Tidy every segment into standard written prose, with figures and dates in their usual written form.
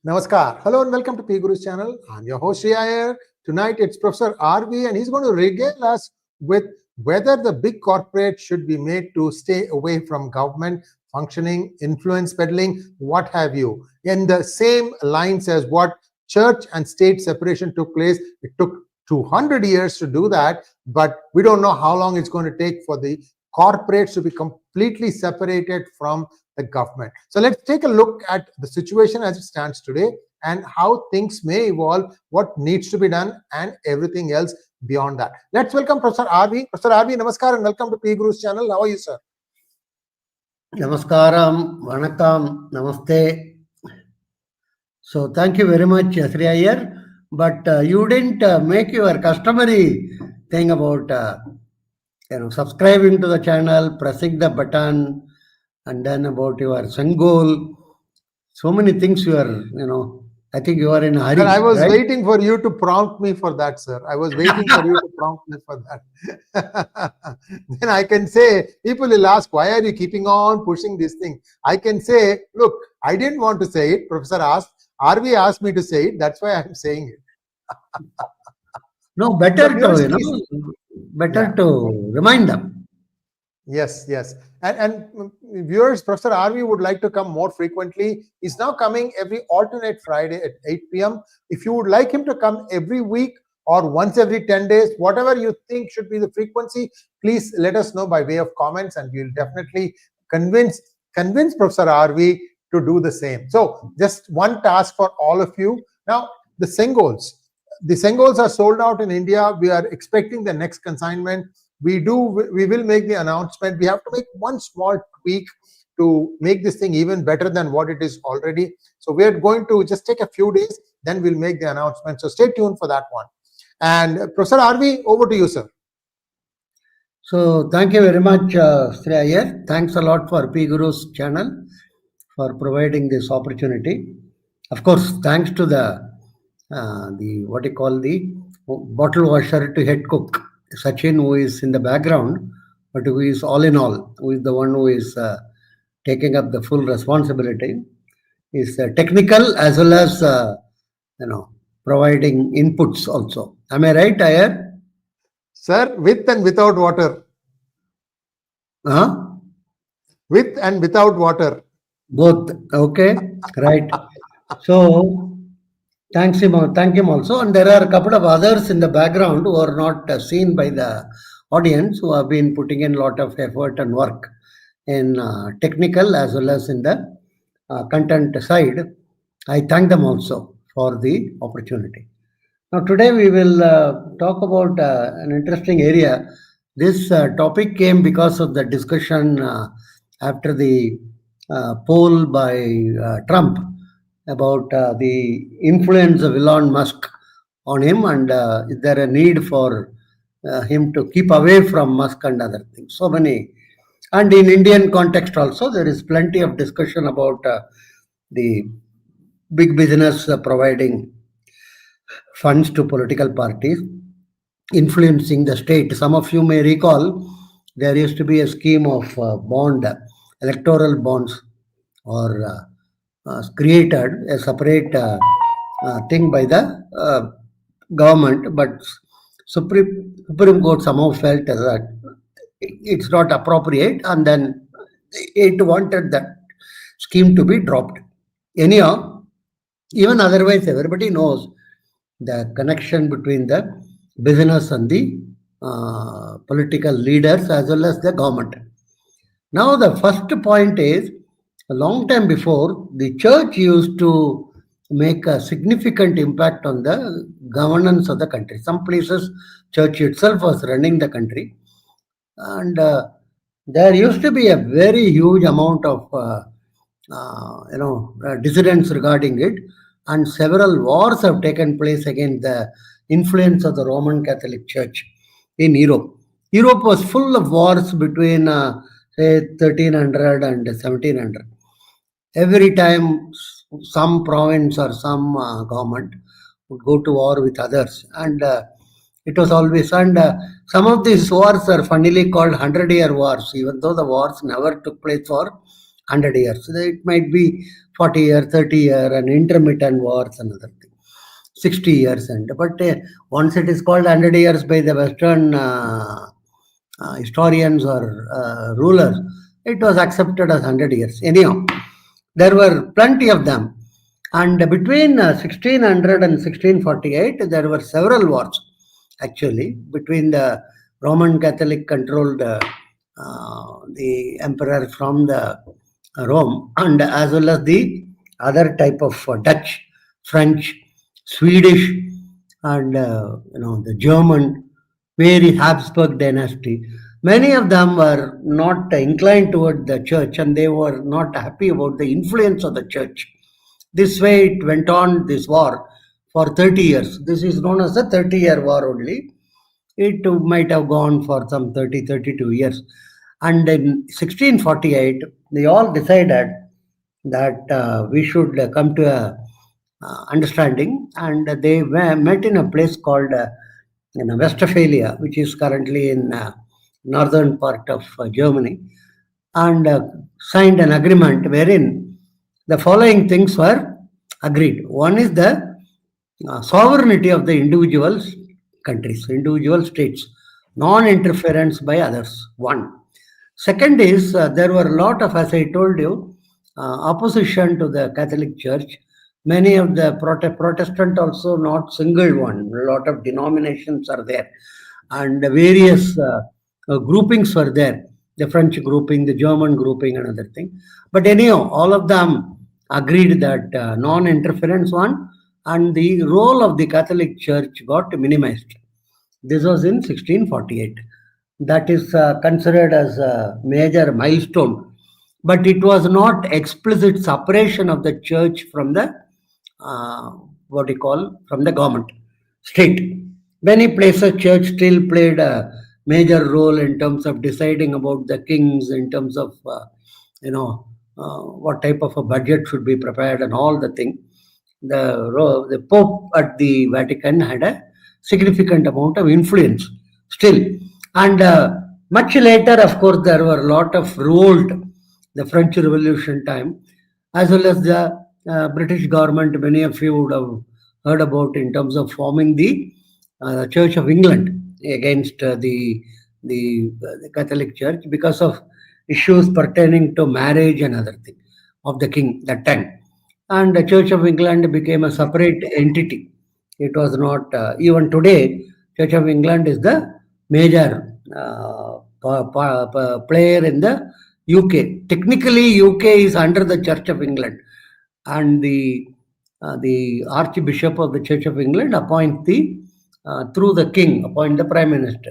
Namaskar. Hello and welcome to PGurus channel. I'm your host Sree Iyer. Tonight it's Professor R Vaidyanathan and he's going to regale us with whether the big corporate should be made to stay away from government functioning, influence peddling, what have you. In the same lines as what church and state separation took place, it took 200 years to do that, but we don't know how long it's going to take for the corporates to be completely separated from the government. So let's take a look at the situation as it stands today and how things may evolve, what needs to be done, and everything else beyond that. Let's welcome Professor R V. Professor R V, namaskar and welcome to PGurus channel. How are you, sir? Namaskaram, Vanakkam, Namaste. So thank you very much, Sree Iyer. But you didn't make your customary thing about subscribing to the channel, pressing the button, and then about your sun goal. So many things you are, I think you are in a hurry. Well, I was waiting for you to prompt me for that, sir. I was waiting for you to prompt me for that. Then I can say, people will ask, why are you keeping on pushing this thing? I can say, look, I didn't want to say it. Professor RV asked me to say it. That's why I'm saying it. No, better to remind them. Yes. And viewers, Professor RV would like to come more frequently. He's now coming every alternate Friday at 8 p.m. If you would like him to come every week or once every 10 days, whatever you think should be the frequency, please let us know by way of comments and we'll definitely convince Professor RV to do the same. So just one task for all of you. Now, the Sengols. The Sengols are sold out in India. We are expecting the next consignment. We will make the announcement. We have to make one small tweak to make this thing even better than what it is already. So we are going to just take a few days, then we'll make the announcement. So stay tuned for that one. And Professor RV, over to you, sir. So thank you very much, Sree Iyer. Thanks a lot for PGurus channel for providing this opportunity. Of course, thanks to the bottle washer to head cook, Sachin, who is in the background, but who is all in all, who is the one who is taking up the full responsibility, is technical as well as, providing inputs also. Am I right, Iyer? Sir, with and without water. Huh? With and without water. Both. Okay. Right. So, thank him also. And there are a couple of others in the background who are not seen by the audience, who have been putting in a lot of effort and work in technical as well as in the content side. I thank them also for the opportunity. Now, today we will talk about an interesting area. This topic came because of the discussion after the poll by Trump about the influence of Elon Musk on him, and is there a need for him to keep away from Musk and other things. So many, and in Indian context also, there is plenty of discussion about the big business providing funds to political parties, influencing the state. Some of you may recall there used to be a scheme of electoral bonds, or created a separate thing by the government, but Supreme Court somehow felt that it's not appropriate, and then it wanted that scheme to be dropped. Anyhow, even otherwise, everybody knows the connection between the business and the political leaders as well as the government. Now, the first point is, a long time before, the church used to make a significant impact on the governance of the country. Some places, church itself was running the country, and there used to be a very huge amount of dissidents regarding it, and several wars have taken place against the influence of the Roman Catholic Church in Europe. Europe was full of wars between say 1300 and 1700. Every time some province or some government would go to war with others, and it was always, and some of these wars are funnily called 100-year wars, even though the wars never took place for 100 years. So it might be 40 year, 30 year, and intermittent wars, another thing, 60 years. But once it is called 100 years by the Western historians or rulers, it was accepted as 100 years. Anyhow, there were plenty of them. And between 1600 and 1648, there were several wars, actually, between the Roman Catholic controlled the emperor from the Rome, and as well as the other type of Dutch, French, Swedish, and the German, very Habsburg dynasty. Many of them were not inclined toward the church, and they were not happy about the influence of the church. This way it went on, this war, for 30 years. This is known as the 30-year war only. It might have gone for some 30, 32 years. And in 1648, they all decided that we should come to a understanding, and they met in a place called Westphalia, which is currently in northern part of Germany, and signed an agreement wherein the following things were agreed. One is the sovereignty of the individual countries, individual states, non-interference by others. One. Second is there were a lot of, as I told you, opposition to the Catholic Church. Many of the Protestant also, not single one. A lot of denominations are there, and various groupings were there. The French grouping, the German grouping, another thing. But anyhow, all of them agreed that non-interference one, and the role of the Catholic Church got minimized. This was in 1648. That is considered as a major milestone. But it was not explicit separation of the church from the from the government, state. Many places church still played a major role in terms of deciding about the kings, in terms of what type of a budget should be prepared and all the thing. The Pope at the Vatican had a significant amount of influence still. And much later, of course, there were a lot of revolt, the French Revolution time, as well as the British government, many of you would have heard about, in terms of forming the Church of England against the Catholic Church because of issues pertaining to marriage and other things of the king that time. And the Church of England became a separate entity. It was not, even today, Church of England is the major player in the UK. Technically, UK is under the Church of England, and the Archbishop of the Church of England appoint through the king, appoint the Prime Minister.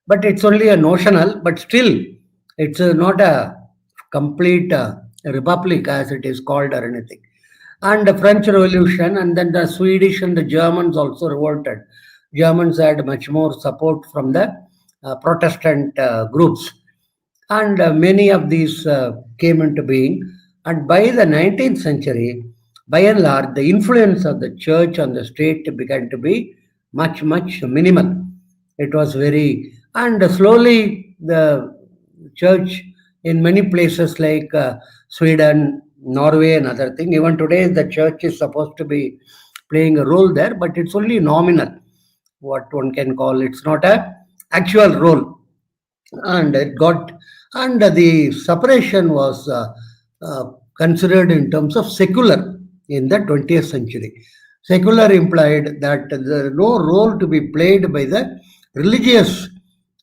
But it's only a notional, but still, it's not a complete republic as it is called or anything. And the French Revolution, and then the Swedish and the Germans also revolted. Germans had much more support from the Protestant groups. And many of these came into being. And by the 19th century, by and large, the influence of the church on the state began to be much, much minimal. It was very, and slowly the church in many places like Sweden, Norway, and other thing. Even today, the church is supposed to be playing a role there, but it's only nominal, what one can call. It's not a actual role. And it got, and the separation was considered in terms of secular in the 20th century. Secular implied that there is no role to be played by the religious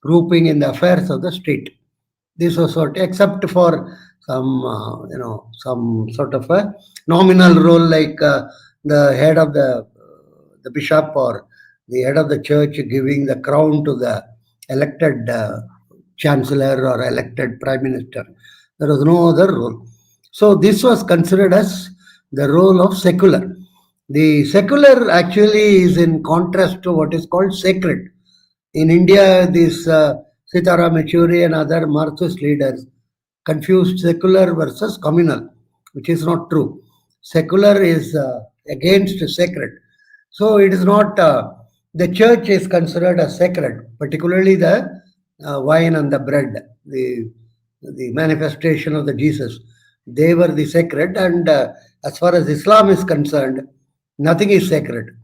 grouping in the affairs of the state. This was sort, except for some, some sort of a nominal role, like the head of the bishop or the head of the church giving the crown to the elected chancellor or elected prime minister. There was no other role. So this was considered as the role of secular. The secular actually is in contrast to what is called sacred. In India, this Sitaram Yechury and other Marxist leaders confused secular versus communal, which is not true. Secular is against sacred. So it is not, the church is considered as sacred, particularly the wine and the bread, the manifestation of the Jesus. They were the sacred, and as far as Islam is concerned, nothing is sacred.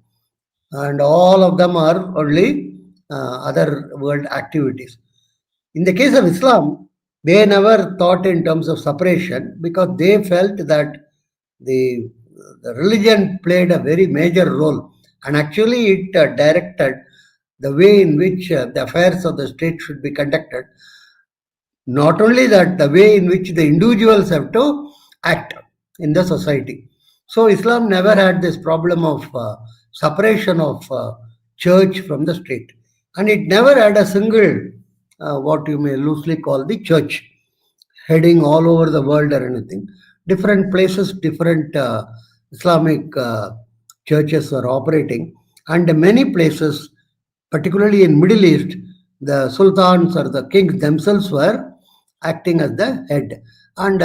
And all of them are only other world activities. In the case of Islam, they never thought in terms of separation because they felt that the religion played a very major role, and actually it directed the way in which the affairs of the state should be conducted. Not only that, the way in which the individuals have to act in the society. So Islam never had this problem of separation of church from the state, and it never had a single what you may loosely call the church heading all over the world or anything. Different places, different Islamic churches are operating, and many places, particularly in Middle East, the sultans or the kings themselves were acting as the head. And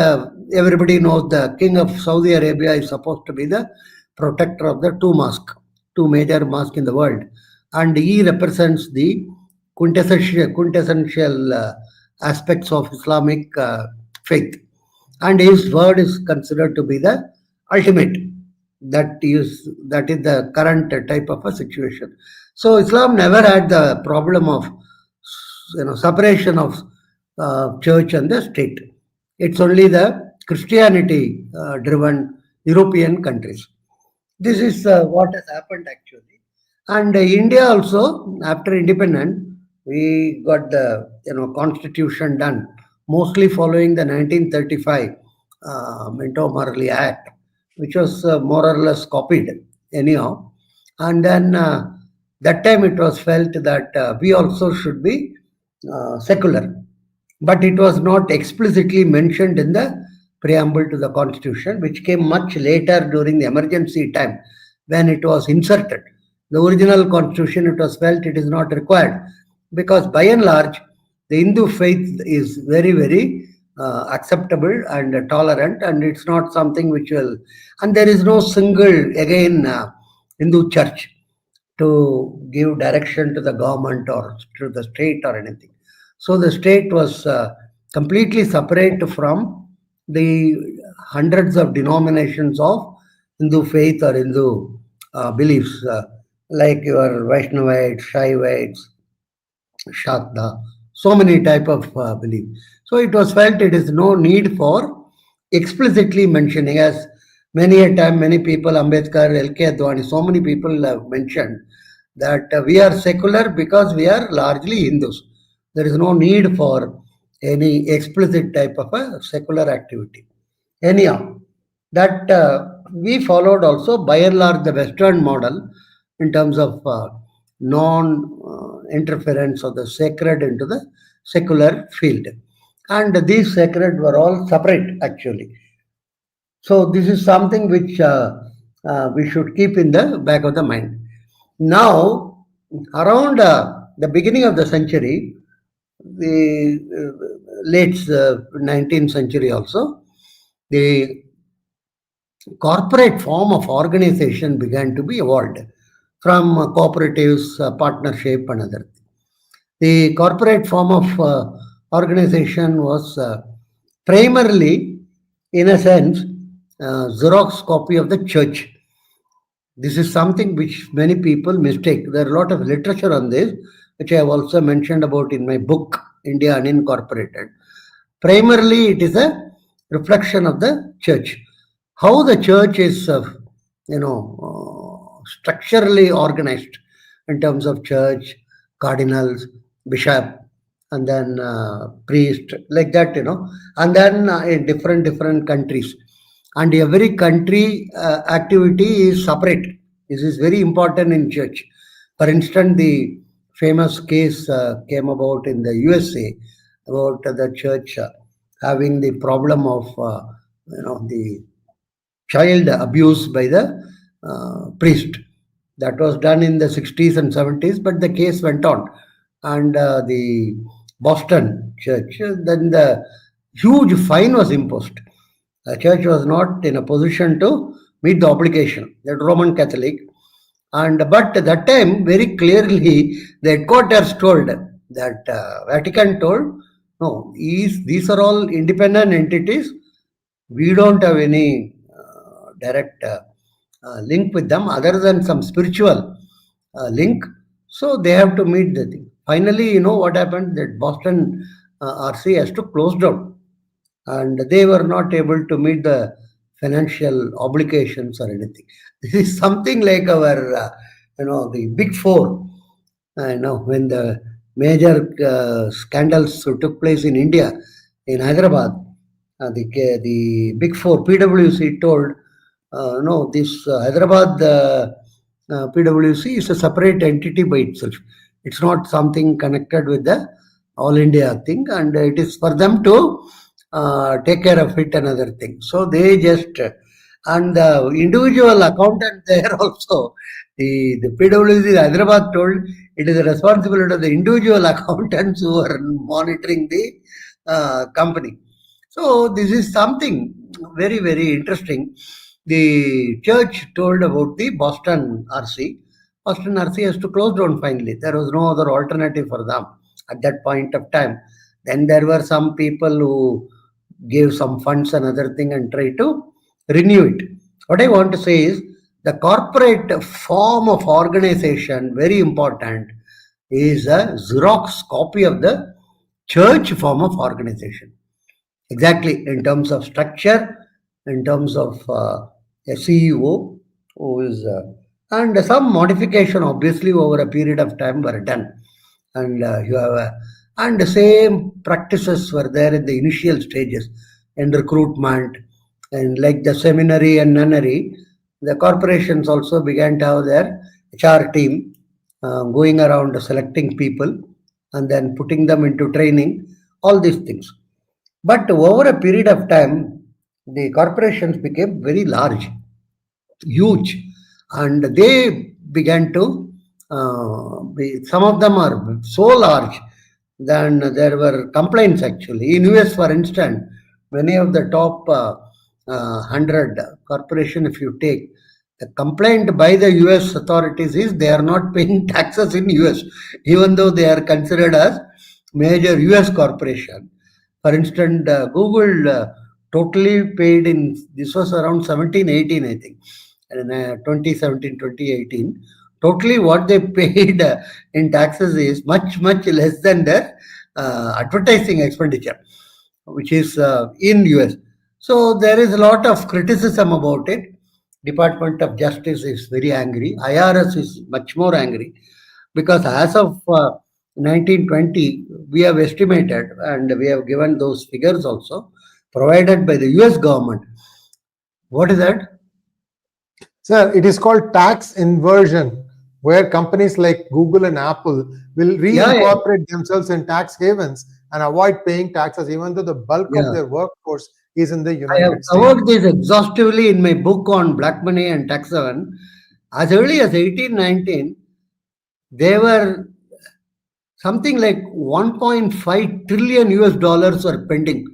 everybody knows the king of Saudi Arabia is supposed to be the protector of the two major mosques in the world, and he represents the quintessential aspects of Islamic faith, and his word is considered to be the ultimate. That is the current type of a situation. So Islam never had the problem of separation of church and the state. It's only the Christianity driven European countries. This is what has happened actually. And India also, after independence, we got the constitution done, mostly following the 1935 Minto Morley Act, which was more or less copied anyhow. And then that time it was felt that we also should be secular, but it was not explicitly mentioned in the preamble to the constitution, which came much later during the emergency time when it was inserted. The original constitution, it was felt it is not required because by and large the Hindu faith is very, very acceptable and tolerant, and it's not something which will, and there is no single again Hindu church to give direction to the government or to the state or anything. So the state was completely separate from the hundreds of denominations of Hindu faith or Hindu beliefs, like your Vaishnavites, Shaivites, Shakta, so many type of belief. So it was felt it is no need for explicitly mentioning, as many a time many people, Ambedkar, 𝗟𝗡𝗙𝗏 Adani, so many people have mentioned that we are secular because we are largely Hindus. There is no need for any explicit type of a secular activity. Anyhow, that we followed also by and large the Western model in terms of non-interference of the sacred into the secular field. And these sacred were all separate actually. So this is something which we should keep in the back of the mind. Now, around the beginning of the century, the late 19th century also, the corporate form of organization began to be evolved from cooperatives, partnership and other things. The corporate form of organization was primarily, in a sense, Xerox copy of the church. This is something which many people mistake. There are a lot of literature on this, which I have also mentioned about in my book, India Unincorporated. Primarily, it is a reflection of the church. How the church is, structurally organized in terms of church, cardinals, bishop, and then priest, like that, and then in different countries. And every country activity is separate. This is very important in church. For instance, the famous case came about in the USA about the church having the problem of the child abuse by the priest. That was done in the 60s and 70s, but the case went on. And the Boston church, then the huge fine was imposed. The church was not in a position to meet the obligation, that Roman Catholic. But at that time, very clearly, the headquarters told that Vatican told, no, these are all independent entities. We don't have any direct link with them other than some spiritual link. So they have to meet the thing. Finally, you know what happened? That Boston RC has to close down, and they were not able to meet the financial obligations or anything. This is something like our, the Big Four. When the major scandals took place in India, in Hyderabad, the Big Four, PwC told, no, this Hyderabad PwC is a separate entity by itself. It's not something connected with the All India thing, and it is for them to take care of it, another thing. So they just, and the individual accountant there also, the PwC Hyderabad told it is the responsibility of the individual accountants who are monitoring the company. So this is something very, very interesting. The church told about the Boston RC. Boston RC has to close down finally. There was no other alternative for them at that point of time. Then there were some people who gave some funds and other thing and tried to renew it. What I want to say is the corporate form of organization, very important, is a Xerox copy of the church form of organization. Exactly, in terms of structure, in terms of a CEO who is, and some modification obviously over a period of time were done. And you have and the same practices were there in the initial stages in recruitment, and like the seminary and nunnery, the corporations also began to have their HR team going around selecting people and then putting them into training, all these things. But over a period of time, the corporations became very large, huge, and they began to some of them are so large. Then there were complaints actually. In US, for instance, many of the top 100 corporation, if you take, the complaint by the US authorities is they are not paying taxes in US, even though they are considered as major US corporation. For instance, Google totally paid in, this was around 17-18, I think, in 2017, 2018. Totally what they paid in taxes is much, much less than their advertising expenditure, which is in US. So there is a lot of criticism about it. Department of Justice is very angry. IRS is much more angry because as of 1920, we have estimated, and we have given those figures also provided by the US government. What is that? Sir, it is called tax inversion, where companies like Google and Apple will reincorporate themselves in tax havens and avoid paying taxes, even though the bulk of their workforce is in the United States. I have covered this exhaustively in my book on black money and tax haven. As early as 1819, there were something like 1.5 trillion US dollars were pending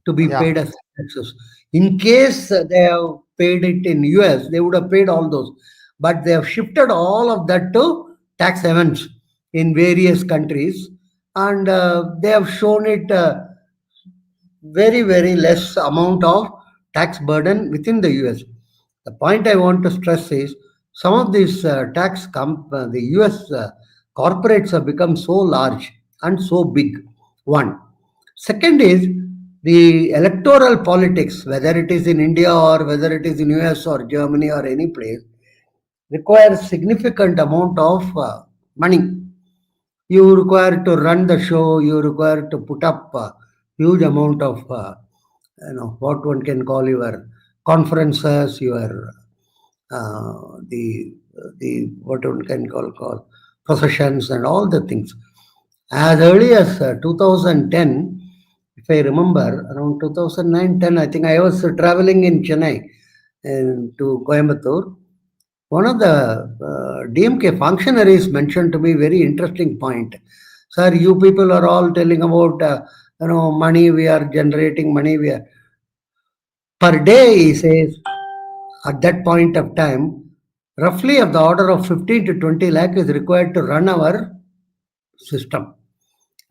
to be paid as taxes. In case they have paid it in US, they would have paid all those. But they have shifted all of that to tax havens in various countries, and they have shown it very, very less amount of tax burden within the US. The point I want to stress is some of these the US corporates have become so large and so big. One. Second is the electoral politics, whether it is in India or whether it is in US or Germany or any place, requires significant amount of money. You require to run the show, you require to put up huge amount of what one can call your conferences, your the what one can call processions and all the things. As early as 2010, if I remember, around 2009-10, I think I was traveling in Chennai and to Coimbatore. One of the DMK functionaries mentioned to me very interesting point. Sir, you people are all telling about money we are generating, money we are per day, he says, at that point of time, roughly of the order of 15 to 20 lakh is required to run our system.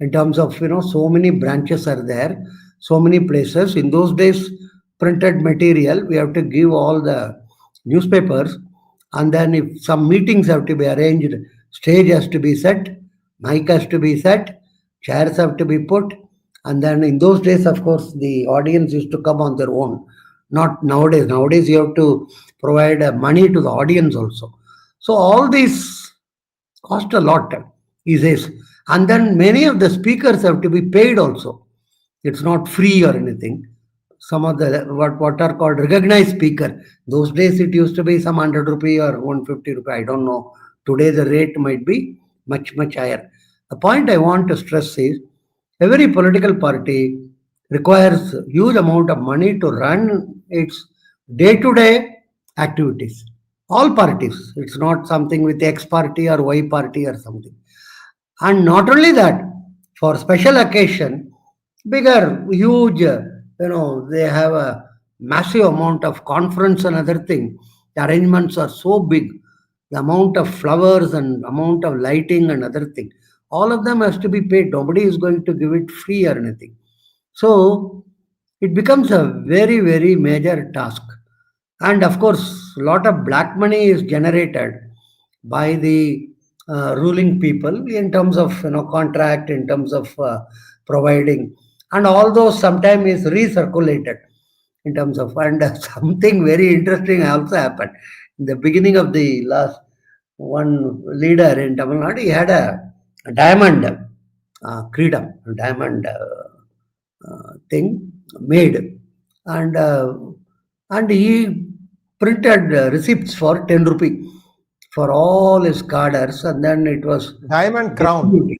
In terms of, so many branches are there, so many places. In those days, printed material. We have to give all the newspapers, and then if some meetings have to be arranged, stage has to be set, mic has to be set, chairs have to be put, and then in those days, of course, the audience used to come on their own. Not nowadays. Nowadays, you have to provide money to the audience also. So all these cost a lot, he says. And then many of the speakers have to be paid also. It's not free or anything. Some of the what are called recognized speaker. Those days it used to be some 100 rupee or 150 rupee. I don't know. Today the rate might be much higher. The point I want to stress is every political party requires huge amount of money to run its day-to-day activities. All parties. It's not something with X party or Y party or something. And not only that, for special occasion, bigger, huge, they have a massive amount of conference and other thing. The arrangements are so big. The amount of flowers and amount of lighting and other thing. All of them has to be paid. Nobody is going to give it free or anything. So it becomes a very, very major task. And of course, a lot of black money is generated by the ruling people in terms of contract, in terms of providing, and all those sometimes is recirculated in terms of. And something very interesting also happened in the beginning of the last. One leader in Tamil Nadu, he had a diamond diamond thing made, and he printed receipts for 10 rupee for all his cadres, and then it was diamond crown.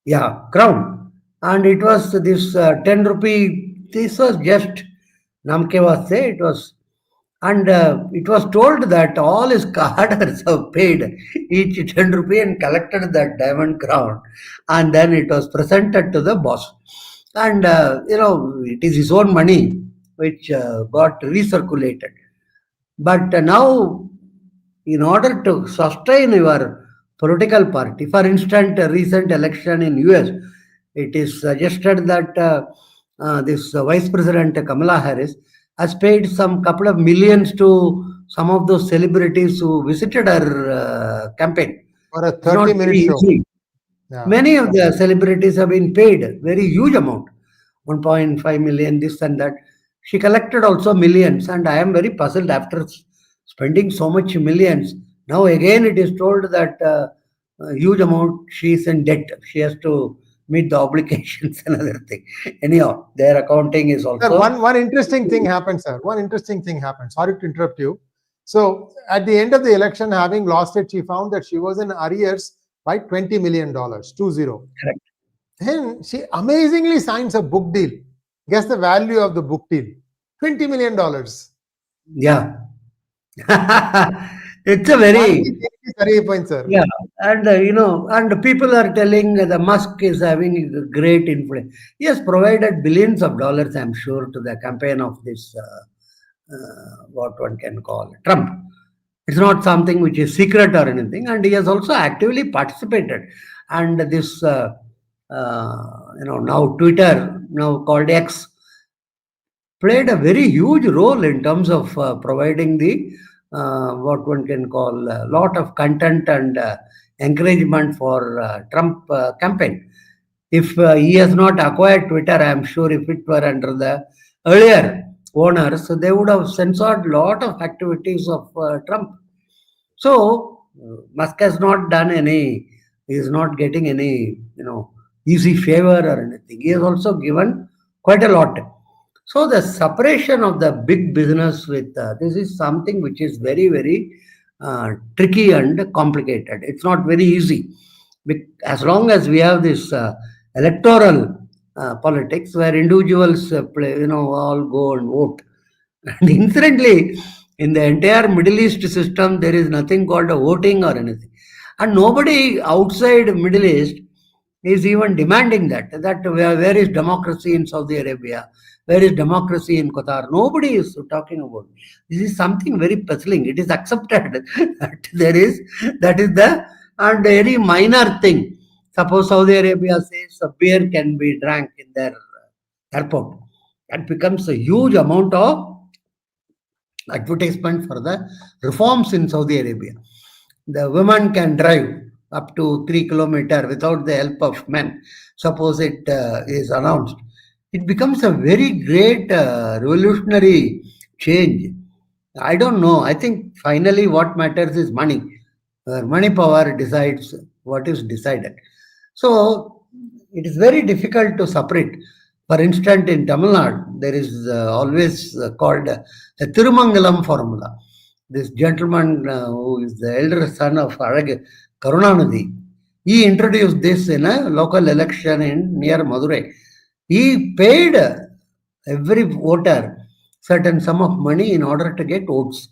Yeah, crown. And it was this 10 rupee. This was just namke vaste. It was. And it was told that all his cadres have paid each 10 rupee and collected that diamond crown. And then it was presented to the boss. And, it is his own money which got recirculated. But now, in order to sustain your political party, for instance, a recent election in US, it is suggested that this Vice President Kamala Harris has paid some couple of millions to some of those celebrities who visited her campaign. For a 30-minute show. Yeah. Many of the celebrities have been paid very huge amount, 1.5 million, this and that. She collected also millions, and I am very puzzled after spending so much millions. Now again it is told that huge amount she is in debt. She has to meet the obligations and other thing. Anyhow, their accounting is also. Sir, one interesting thing happened, sir. One interesting thing happened. Sorry to interrupt you. So at the end of the election, having lost it, she found that she was in arrears by $20 million, 20. Correct. Then she amazingly signs a book deal. Guess the value of the book deal? $20 million. Yeah. It's a very point, sir. Yeah, and and people are telling the Musk is having a great influence. He has provided billions of dollars, I'm sure, to the campaign of this what one can call Trump. It's not something which is secret or anything, and he has also actively participated. And this now Twitter, now called X, played a very huge role in terms of providing the what one can call a lot of content and encouragement for Trump campaign. If he has not acquired Twitter, I am sure if it were under the earlier owners, they would have censored a lot of activities of Trump. So Musk has not done any, he is not getting any, easy favor or anything. He has also given quite a lot. So the separation of the big business with this is something which is very, very tricky and complicated. It's not very easy. As long as we have this electoral politics where individuals play, all go and vote. And incidentally, in the entire Middle East system, there is nothing called a voting or anything. And nobody outside Middle East is even demanding that where is democracy in Saudi Arabia? Where is democracy in Qatar? Nobody is talking about it. This is something very puzzling. It is accepted that that is the and very minor thing. Suppose Saudi Arabia says a beer can be drank in their airport. it becomes a huge amount of advertisement for the reforms in Saudi Arabia. The women can drive up to 3 kilometers without the help of men. Suppose it is announced. It becomes a very great revolutionary change. I don't know. I think finally what matters is money. Money power decides what is decided. So it is very difficult to separate. For instance, in Tamil Nadu, there is always called a Thirumangalam formula. This gentleman who is the elder son of 𝗥𝗘𝗙𝗘𝗥𝗏, he introduced this in a local election near Madurai. He paid every voter certain sum of money in order to get votes.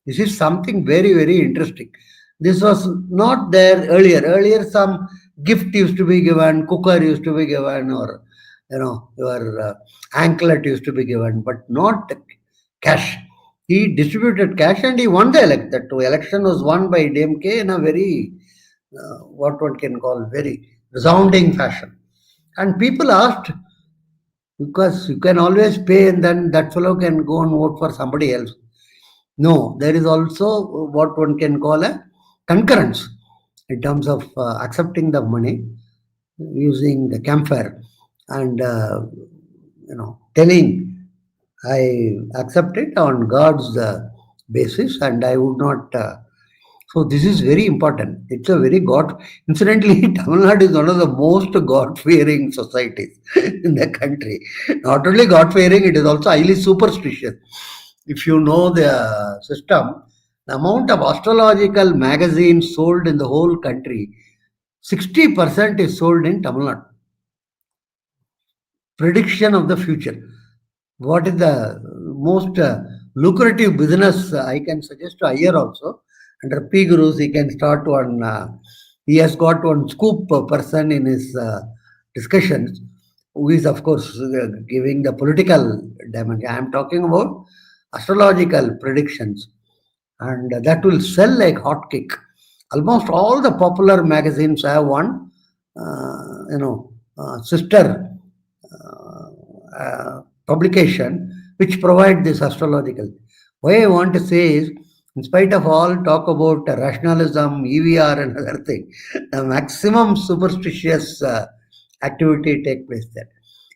This is something very, very interesting. This was not there earlier. Earlier, some gift used to be given, cooker used to be given, or your anklet used to be given, but not cash. He distributed cash and he won the election. That election was won by DMK in a very, what one can call, very resounding fashion. And people asked, because you can always pay and then that fellow can go and vote for somebody else. No, there is also what one can call a concurrence in terms of accepting the money using the campfire and telling I accept it on God's basis and I would not. So this is very important. It's a very incidentally, Tamil Nadu is one of the most God-fearing societies in the country. Not only God-fearing, it is also highly superstitious. If you know the system, the amount of astrological magazines sold in the whole country, 60% is sold in Tamil Nadu. Prediction of the future. What is the most lucrative business I can suggest to Iyer also? Under PGurus, he can start one. He has got one scoop person in his discussions, who is, of course, giving the political dimension. I am talking about astrological predictions, and that will sell like hotcake. Almost all the popular magazines have one, sister publication which provide this astrological. What I want to say is, in spite of all talk about rationalism, EVR and other thing, the maximum superstitious activity take place there.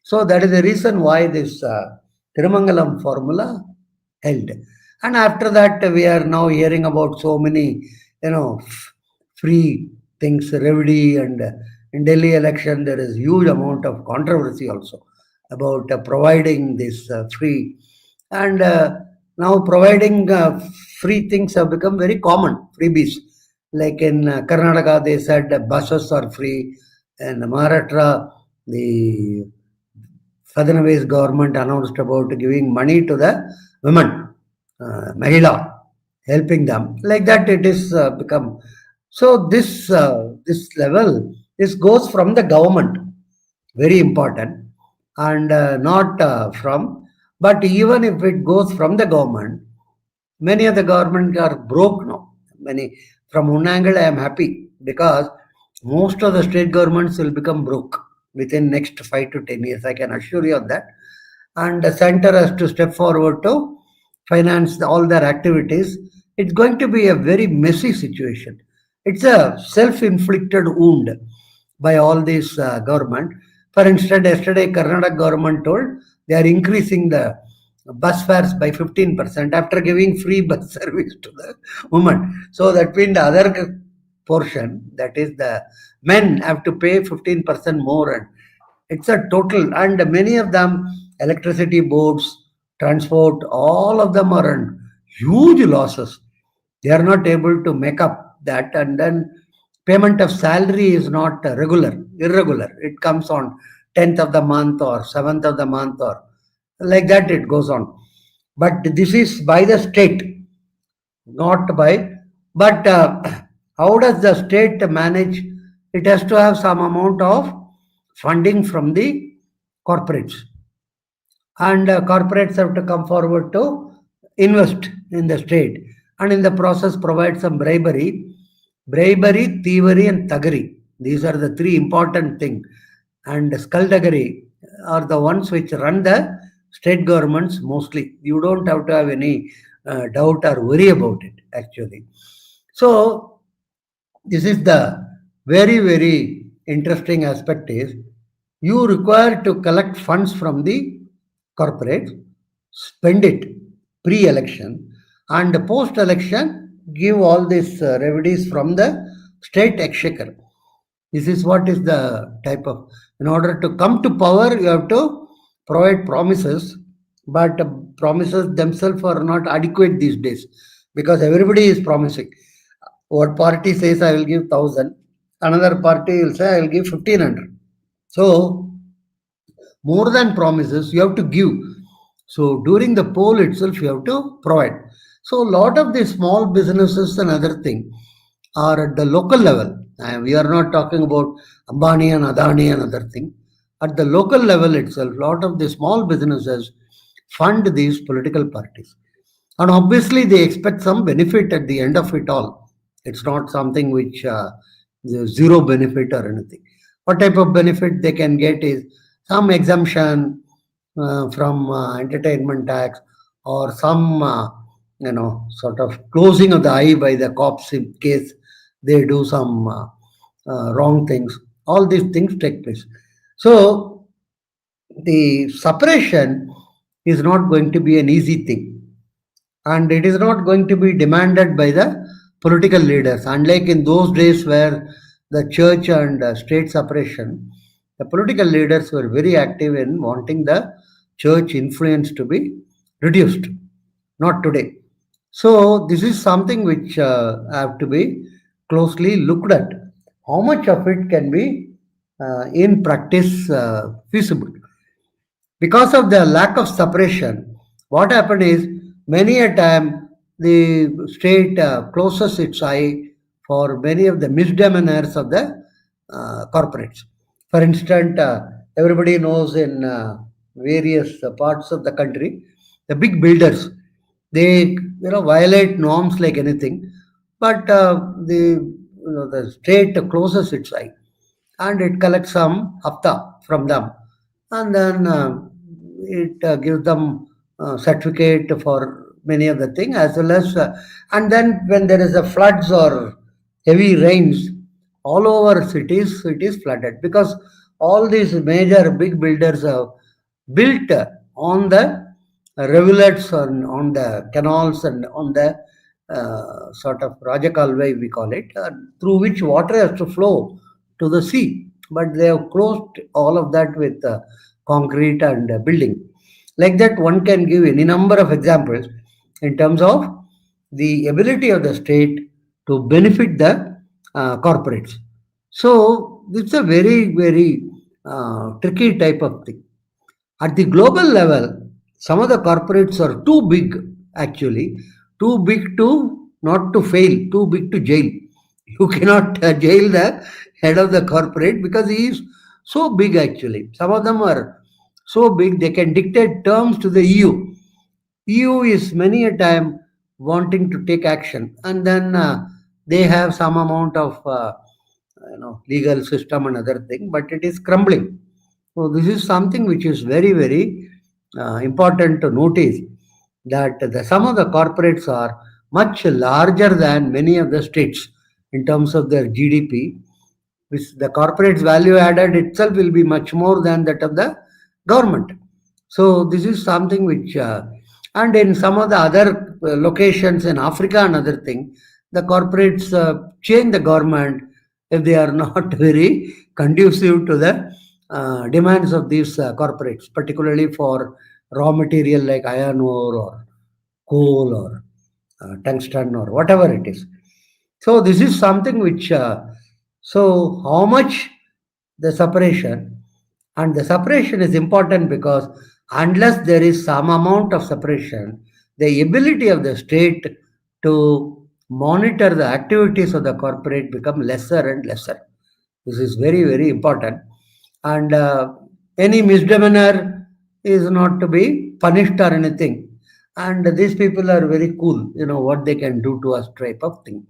So that is the reason why this Thirumangalam formula held. And after that, we are now hearing about so many, free things, Revdi, and in Delhi election, there is huge amount of controversy also about providing this free. And now providing free things have become very common, freebies. Like in Karnataka, they said buses are free. In Maharashtra, the Fadnavis government announced about giving money to the women, Mahila, helping them. Like that, it is become. So this level, this goes from the government, very important, and not from. But even if it goes from the government, many of the government are broke now. From one angle, I am happy because most of the state governments will become broke within next 5 to 10 years. I can assure you of that. And the center has to step forward to finance all their activities. It's going to be a very messy situation. It's a self-inflicted wound by all this government. For instance, yesterday Karnataka government told they are increasing the bus fares by 15% after giving free bus service to the women. So that means the other portion, that is the men, have to pay 15% more. And it's a total, and many of them, electricity boards, transport, all of them are in huge losses. They are not able to make up that, and then payment of salary is not irregular. It comes on 10th of the month or 7th of the month, or like that it goes on. But this is by the state, not by. But how does the state manage? It has to have some amount of funding from the corporates. And corporates have to come forward to invest in the state. And in the process provide some bribery, thievery and thuggery. These are the three important things. And skullduggery are the ones which run the state governments mostly. You don't have to have any doubt or worry about it, actually. So this is the very, very interesting aspect is you require to collect funds from the corporates, spend it pre-election, and post-election give all these revenues from the state exchequer. This is what is the type of, in order to come to power, you have to provide promises, but promises themselves are not adequate these days because everybody is promising. One party says, I will give 1,000, another party will say, I will give 1,500. So, more than promises, you have to give. So, during the poll itself, you have to provide. So, a lot of the small businesses and other things are at the local level. And we are not talking about Ambani and Adani and other things. At the local level itself, a lot of the small businesses fund these political parties. And obviously, they expect some benefit at the end of it all. It's not something which zero benefit or anything. What type of benefit they can get is some exemption from entertainment tax or some, sort of closing of the eye by the cops in case they do some wrong things. All these things take place. So the separation is not going to be an easy thing, and it is not going to be demanded by the political leaders. Unlike in those days where the church and state separation, the political leaders were very active in wanting the church influence to be reduced. Not today. So this is something which have to be closely looked at. How much of it can be in practice feasible? Because of the lack of separation, what happened is many a time the state closes its eye for many of the misdemeanors of the corporates. For instance, everybody knows in various parts of the country, the big builders, they violate norms like anything, but the state closes its eye and it collects some hafta from them, and then it gives them certificate for many of the things, as well as and then when there is a floods or heavy rains all over cities, it is flooded because all these major big builders have built on the rivulets and on the canals and on the sort of 𝗪𝗡𝗙𝗏 we call it, through which water has to flow to the sea. But they have closed all of that with concrete and building. Like that, one can give any number of examples in terms of the ability of the state to benefit the corporates. So it's a very, very tricky type of thing. At the global level, some of the corporates are too big, actually, too big to not to fail, too big to jail. You cannot jail the head of the corporate because he is so big, actually. Some of them are so big they can dictate terms to the EU. EU is many a time wanting to take action, and then they have some amount of legal system and other thing, but it is crumbling. So this is something which is very, very important to notice, that some of the corporates are much larger than many of the states in terms of their GDP. Which the corporate's value added itself will be much more than that of the government. So this is something which, and in some of the other locations in Africa and other thing, the corporates change the government if they are not very conducive to the demands of these corporates, particularly for raw material like iron ore or coal or tungsten or whatever it is. So this is something which, so how much the separation, and the separation is important because unless there is some amount of separation, the ability of the state to monitor the activities of the corporate become lesser and lesser. This is very, very important. And any misdemeanor is not to be punished or anything. And these people are very cool, what they can do to us type of thing.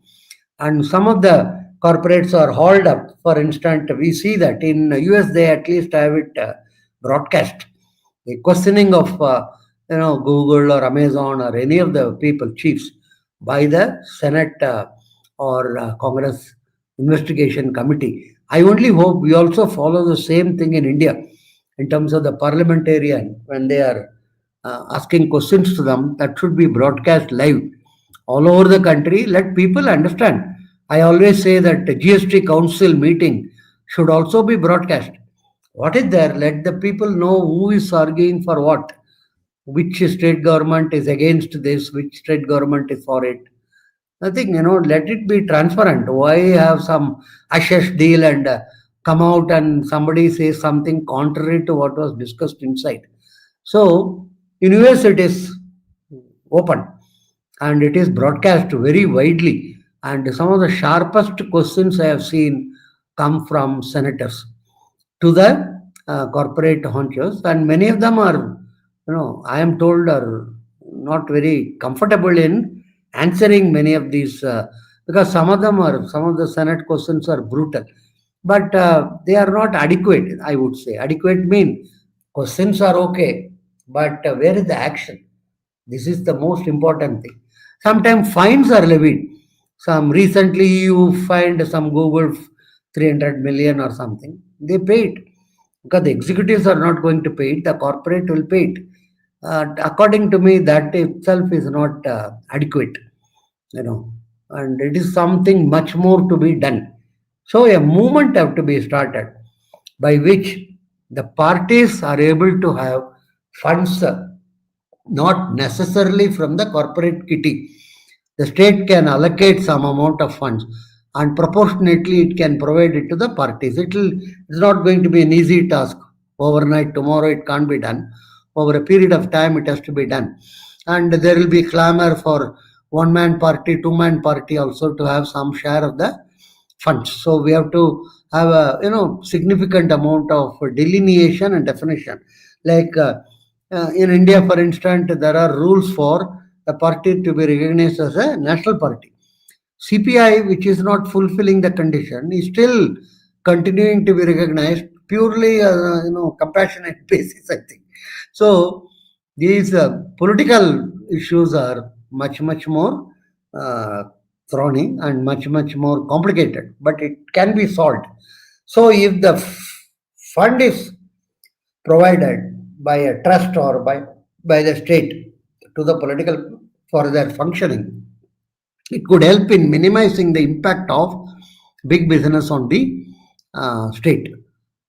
And some of the corporates are hauled up. For instance, we see that in US they at least have it broadcast. The questioning of Google or Amazon or any of the people, chiefs, by the Senate or Congress investigation committee. I only hope we also follow the same thing in India in terms of the parliamentarian when they are asking questions to them. That should be broadcast live all over the country. Let people understand. I always say that the GST Council meeting should also be broadcast. What is there? Let the people know who is arguing for what. Which state government is against this, which state government is for it. Nothing, let it be transparent. Why have some hush deal and come out and somebody says something contrary to what was discussed inside? So, in US it is open and it is broadcast very widely. And some of the sharpest questions I have seen come from senators to the corporate honchos, and many of them are, I am told, are not very comfortable in answering many of these because some of the Senate questions are brutal, but they are not adequate. I would say adequate mean questions are okay, but where is the action? This is the most important thing. Sometimes fines are levied. Some recently you find some Google 300 million or something. They pay it because the executives are not going to pay it. The corporate will pay it. According to me, that itself is not adequate, and it is something much more to be done. So a movement have to be started by which the parties are able to have funds, not necessarily from the corporate kitty. The state can allocate some amount of funds and proportionately it can provide it to the parties. It's not going to be an easy task. Overnight, tomorrow it can't be done. Over a period of time it has to be done. And there will be clamor for one-man party, two-man party also to have some share of the funds. So we have to have a significant amount of delineation and definition. Like in India, for instance, there are rules for the party to be recognized as a national party. CPI, which is not fulfilling the condition, is still continuing to be recognized purely compassionate basis, I think. So these political issues are much more thorny and much more complicated, but it can be solved. So if the fund is provided by a trust or by the state to the political for their functioning, it could help in minimizing the impact of big business on the state.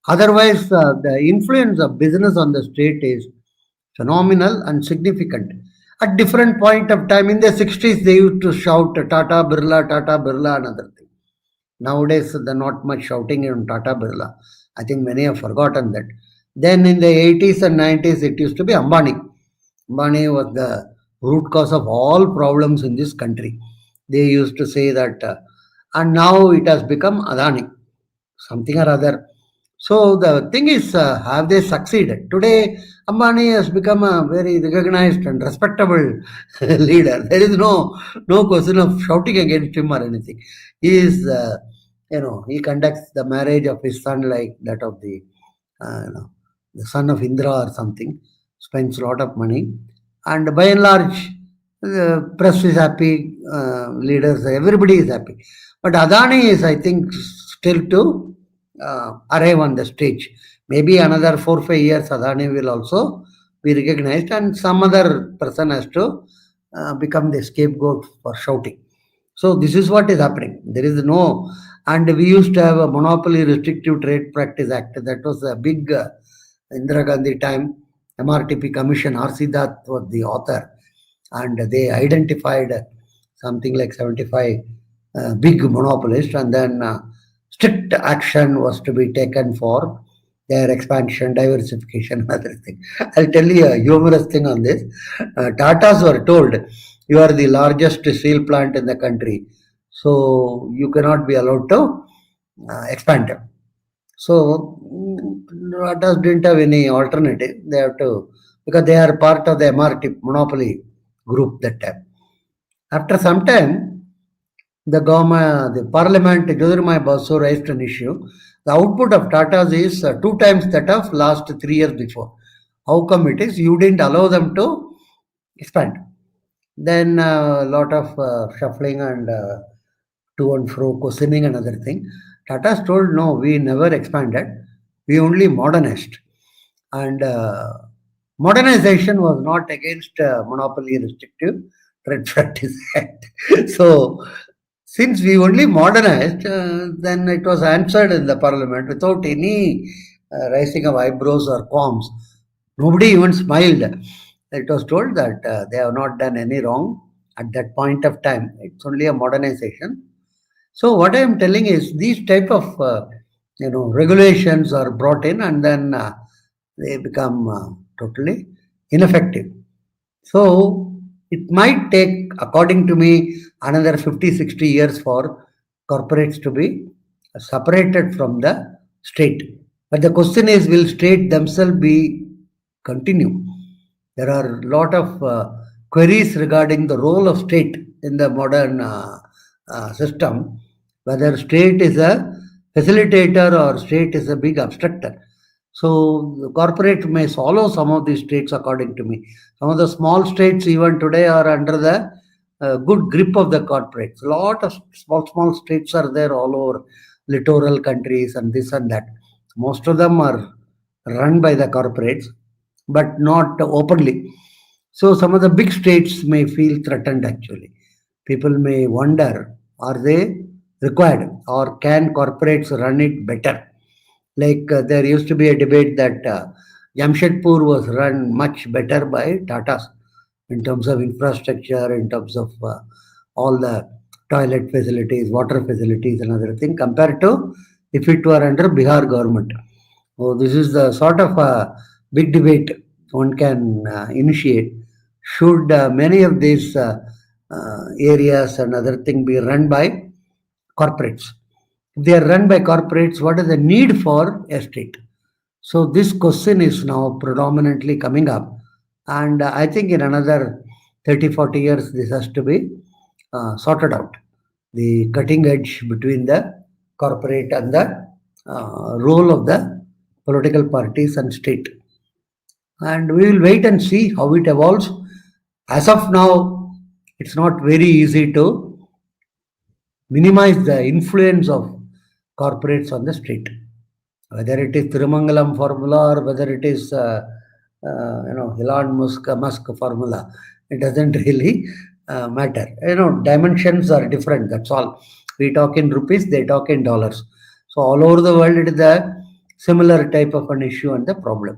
Otherwise, the influence of business on the state is phenomenal and significant. At different point of time, in the 60s, they used to shout Tata Birla, another thing. Nowadays, there are not much shouting on Tata Birla. I think many have forgotten that. Then in the 80s and 90s, it used to be Ambani. Ambani was the root cause of all problems in this country. They used to say that, and now it has become Adani, something or other. So the thing is, have they succeeded? Today, Ambani has become a very recognized and respectable leader. There is no question of shouting against him or anything. He is, he conducts the marriage of his son like that of the son of Indra or something, spends a lot of money. And by and large, the press is happy, leaders, everybody is happy. But Adani is, I think, still to arrive on the stage. Maybe another 4-5 years, Adani will also be recognized and some other person has to become the scapegoat for shouting. So this is what is happening. There is no, and we used to have a Monopoly Restrictive Trade Practice Act. That was a big Indira Gandhi time. MRTP Commission, 𝗟𝗡𝗏 was the author. And they identified something like 75 big monopolists, and then strict action was to be taken for their expansion, diversification, and other thing. I'll tell you a humorous thing on this. Tatas were told, you are the largest steel plant in the country, so you cannot be allowed to expand them. So Tatas didn't have any alternative. They have to, because they are part of the MRT monopoly group that time. After some time, the government, the parliament, Jyotirmoy Basu raised an issue. The output of Tata's is 2 times that of last 3 years before. How come it is you didn't allow them to expand? Then a lot of shuffling and to and fro, questioning and other thing. Tata's told, no, we never expanded. We only modernized. And modernization was not against Monopoly Restrictive Trade Practice Act. So, since we only modernized, then it was answered in the parliament without any raising of eyebrows or qualms. Nobody even smiled. It was told that they have not done any wrong at that point of time. It's only a modernization. So what I am telling is these type of regulations are brought in, and then they become totally ineffective. So it might take, according to me, another 50-60 years for corporates to be separated from the state. But the question is, will state themselves be continue? There are a lot of queries regarding the role of state in the modern system, whether state is a facilitator or state is a big obstructor. So the corporate may follow some of these states, according to me. Some of the small states even today are under the good grip of the corporates. A lot of small states are there all over littoral countries and this and that. Most of them are run by the corporates, but not openly. So some of the big states may feel threatened actually. People may wonder, are they required or can corporates run it better? Like there used to be a debate that Jamshedpur was run much better by Tatas in terms of infrastructure, in terms of all the toilet facilities, water facilities and other things compared to if it were under Bihar government. So this is the sort of a big debate one can initiate. Should many of these areas and other things be run by corporates? If they are run by corporates, what is the need for a state? So this question is now predominantly coming up. And I think in another 30-40 years, this has to be sorted out. The cutting edge between the corporate and the role of the political parties and state. And we will wait and see how it evolves. As of now, it's not very easy to minimize the influence of corporates on the state. Whether it is Thirumangalam formula or whether it is Elon Musk formula, it doesn't really matter. Dimensions are different. That's all. We talk in rupees, they talk in dollars. So all over the world, it is a similar type of an issue and the problem.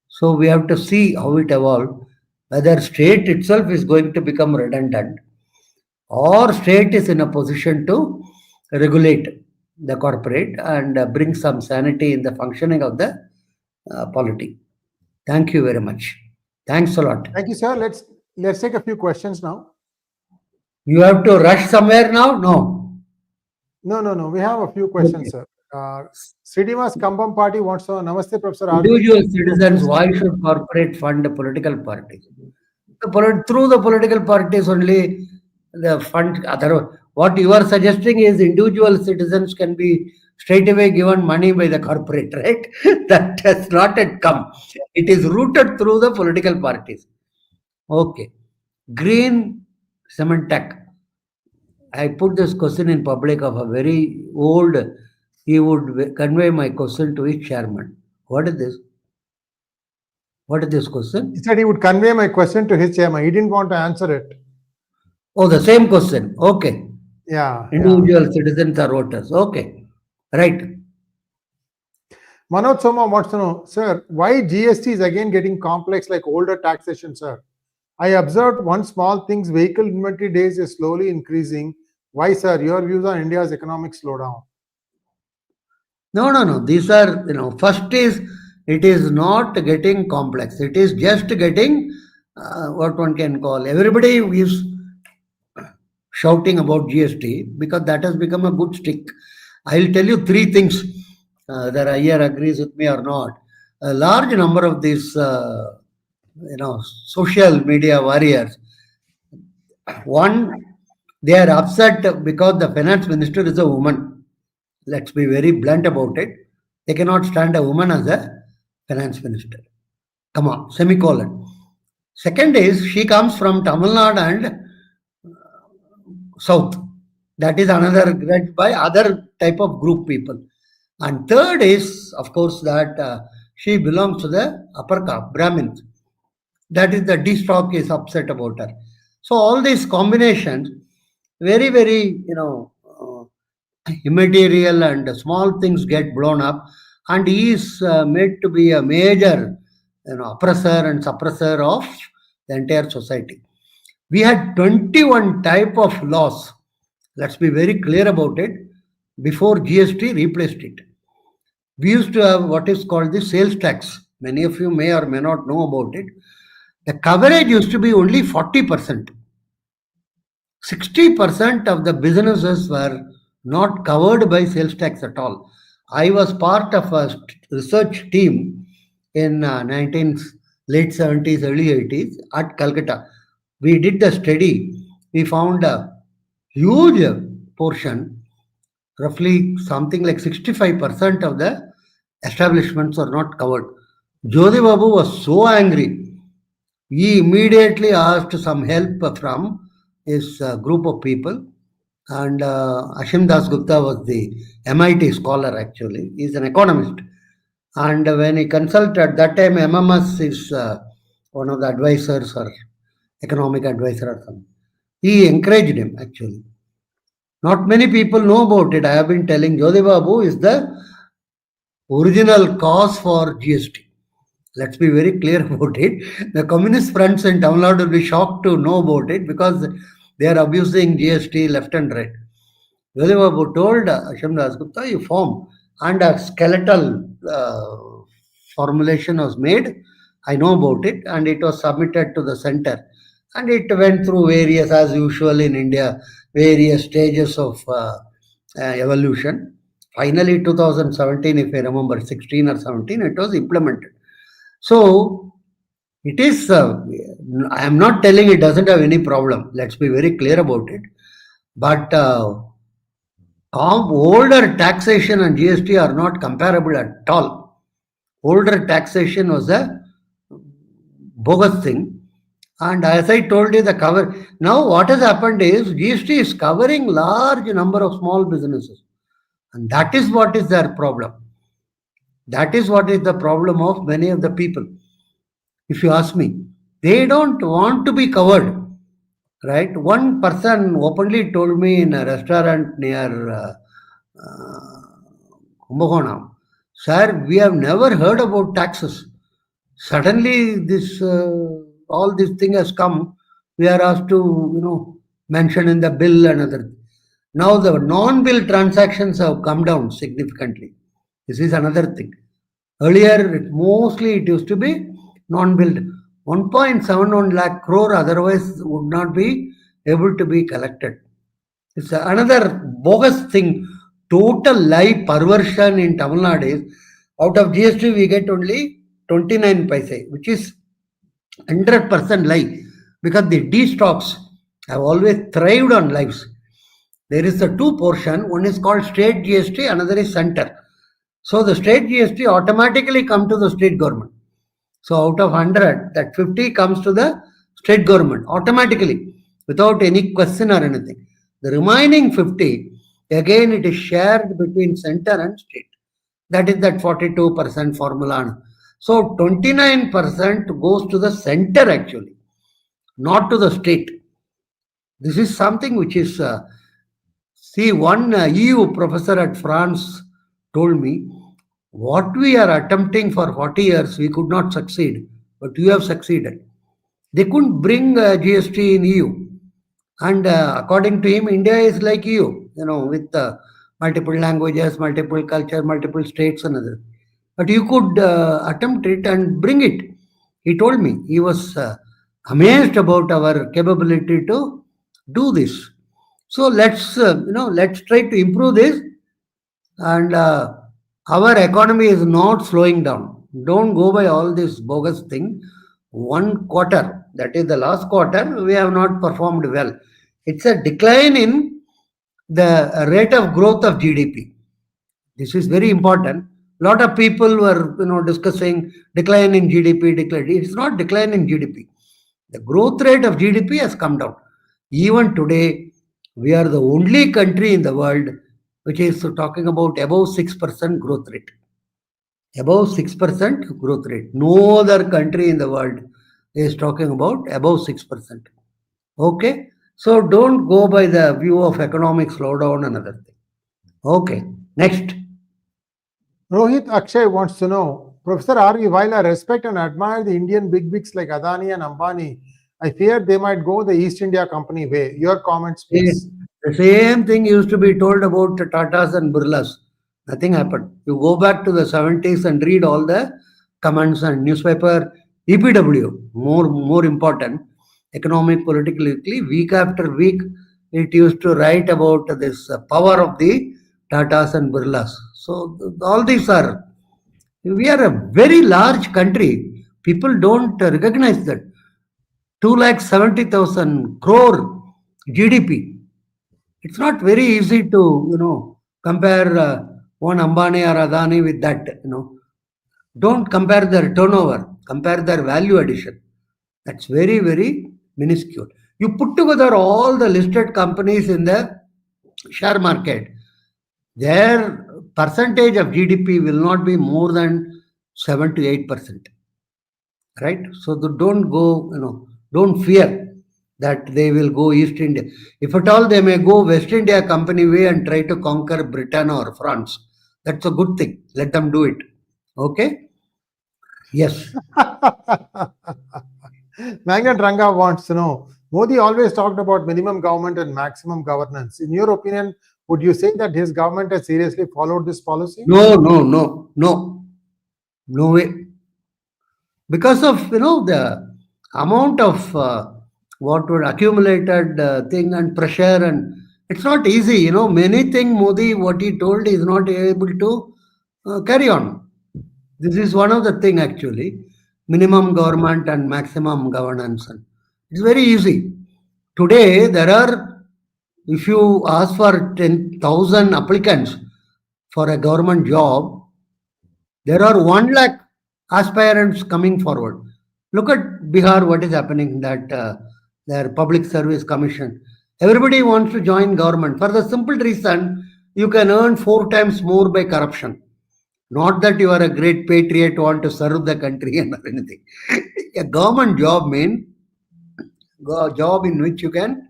So we have to see how it evolves. Whether state itself is going to become redundant or state is in a position to regulate the corporate and bring some sanity in the functioning of the polity. Thank you very much. Thanks a lot. Thank you, sir. Let's take a few questions now. You have to rush somewhere now? No. No. We have a few questions, sir. Srinivas Kambam Party wants to know, Namaste, Professor R. Individual citizens, why should corporate fund political parties? Through the political parties only the fund. What you are suggesting is individual citizens can be straight away given money by the corporate, right? That has not yet come. It is rooted through the political parties. Okay. Green Cement Tech. I put this question in public of a very old. He would convey my question to his chairman. What is this? What is this question? He said he would convey my question to his chairman. He didn't want to answer it. Oh, the same question. Okay. Yeah. Individual citizens are voters. Okay. Right. Manoj Soma wants to know, sir, why GST is again getting complex like older taxation, sir? I observed one small thing, vehicle inventory days is slowly increasing. Why, sir? Your views on India's economic slowdown? No. These are, first is, it is not getting complex. It is just getting what one can call, everybody is shouting about GST because that has become a good stick. I'll tell you three things that Iyer agrees with me or not. A large number of these, social media warriors, one, they are upset because the finance minister is a woman. Let's be very blunt about it. They cannot stand a woman as a finance minister. comma, semicolon. Second is, she comes from Tamil Nadu and South. That is another grudge by other type of group people. And third is, of course, that she belongs to the upper caste, Brahmins. That is the D-stock is upset about her. So all these combinations, very, very, immaterial and small things get blown up, and he is made to be a major, oppressor and suppressor of the entire society. We had 21 type of laws. Let's be very clear about it. Before GST replaced it, we used to have what is called the sales tax. Many of you may or may not know about it. The coverage used to be only 40%. 60% of the businesses were not covered by sales tax at all. I was part of a research team in late 70s, early 80s at Calcutta. We did the study. We found a huge portion, roughly something like 65% of the establishments are not covered. Jyoti Babu was so angry. He immediately asked some help from his group of people. And Ashim Das Gupta was the MIT scholar actually. He's an economist. And when he consulted, at that time MMS is one of the advisors or economic advisor or something. He encouraged him actually. Not many people know about it. I have been telling Jyoti Babu is the original cause for GST. Let's be very clear about it. The communist friends in Tamil Nadu will be shocked to know about it because they are abusing GST left and right. Jyoti Babu told Ashim Das Gupta, you form, and a skeletal formulation was made. I know about it, and it was submitted to the center. And it went through various, as usual in India, various stages of evolution. Finally, 2017, if I remember, 16 or 17, it was implemented. So, it is, I am not telling it doesn't have any problem. Let's be very clear about it. But older taxation and GST are not comparable at all. Older taxation was a bogus thing. And as I told you, the cover, now what has happened is GST is covering large number of small businesses. And that is what is their problem. That is what is the problem of many of the people. If you ask me, they don't want to be covered, right? One person openly told me in a restaurant near Kumbakonam, sir, we have never heard about taxes. Suddenly this all this thing has come. We are asked to, mention in the bill and other. Now the non-bill transactions have come down significantly. This is another thing. Earlier, mostly it used to be non-billed. 1.71 lakh crore otherwise would not be able to be collected. It's another bogus thing. Total lie perversion in Tamil Nadu is out of GST we get only 29 paise, which is 100% lie, because the D-stocks have always thrived on lives. There is a two portion. One is called state GST, another is center. So the state GST automatically come to the state government. So out of 100, that 50 comes to the state government automatically, without any question or anything. The remaining 50, again it is shared between center and state. That is that 42% formula. So 29% goes to the center actually, not to the state. This is something which is, one EU professor at France told me, what we are attempting for 40 years, we could not succeed, but you have succeeded. They couldn't bring GST in EU. And according to him, India is like EU, with multiple languages, multiple culture, multiple states and others. But you could attempt it and bring it. He told me he was amazed about our capability to do this. So let's try to improve this. And our economy is not slowing down. Don't go by all this bogus thing. One quarter, that is the last quarter, we have not performed well. It's a decline in the rate of growth of GDP. This is very important. lot of people were, discussing decline in GDP, decline. It's not decline in GDP. The growth rate of GDP has come down. Even today, we are the only country in the world which is talking about above 6% growth rate. Above 6% growth rate. No other country in the world is talking about above 6%. Okay? So don't go by the view of economic slowdown and other thing. Okay. Next. Rohit Akshay wants to know, Professor R.V., while I respect and admire the Indian big wigs like Adani and Ambani, I fear they might go the East India Company way. Your comments, please. The same thing used to be told about the Tatas and Birlas. Nothing happened. You go back to the 70s and read all the comments and newspaper, EPW, more important, economic, politically, week after week, it used to write about this power of the Tatas and Birlas. So all these we are a very large country. People don't recognize that. 2,70,000 crore GDP. It's not very easy to, compare one Ambani or Adani with that, Don't compare their turnover, compare their value addition. That's very, very minuscule. You put together all the listed companies in the share market, their percentage of GDP will not be more than 7 to 8%. Right? So don't go, don't fear that they will go East India. If at all they may go West India Company way and try to conquer Britain or France. That's a good thing. Let them do it. Okay? Yes. Mangan Ranga wants to know, Modi always talked about minimum government and maximum governance. In your opinion, would you say that his government has seriously followed this policy? No way. Because of, the amount of what would accumulated thing and pressure, and it's not easy. Many things Modi, what he told, is not able to carry on. This is one of the thing actually. Minimum government and maximum governance. It's very easy. Today, if you ask for 10,000 applicants for a government job, there are 1 lakh aspirants coming forward. Look at Bihar, what is happening, that their Public Service Commission. Everybody wants to join government for the simple reason you can earn 4 times more by corruption. Not that you are a great patriot, want to serve the country and anything. A government job means a job in which you can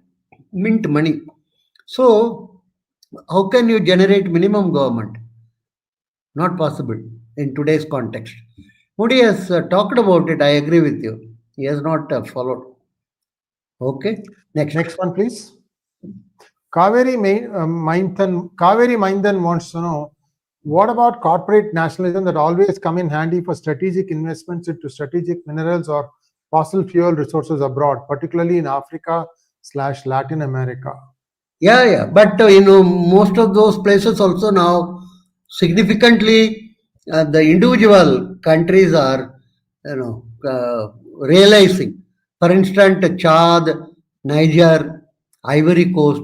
mint money. So, how can you generate minimum government? Not possible in today's context. Modi has talked about it. I agree with you. He has not followed. Okay. Next one, please. Kaveri Maindan wants to know, what about corporate nationalism that always come in handy for strategic investments into strategic minerals or fossil fuel resources abroad, particularly in Africa/Latin America? Yeah. But, most of those places also now significantly the individual countries are, realizing. For instance, Chad, Niger, Ivory Coast,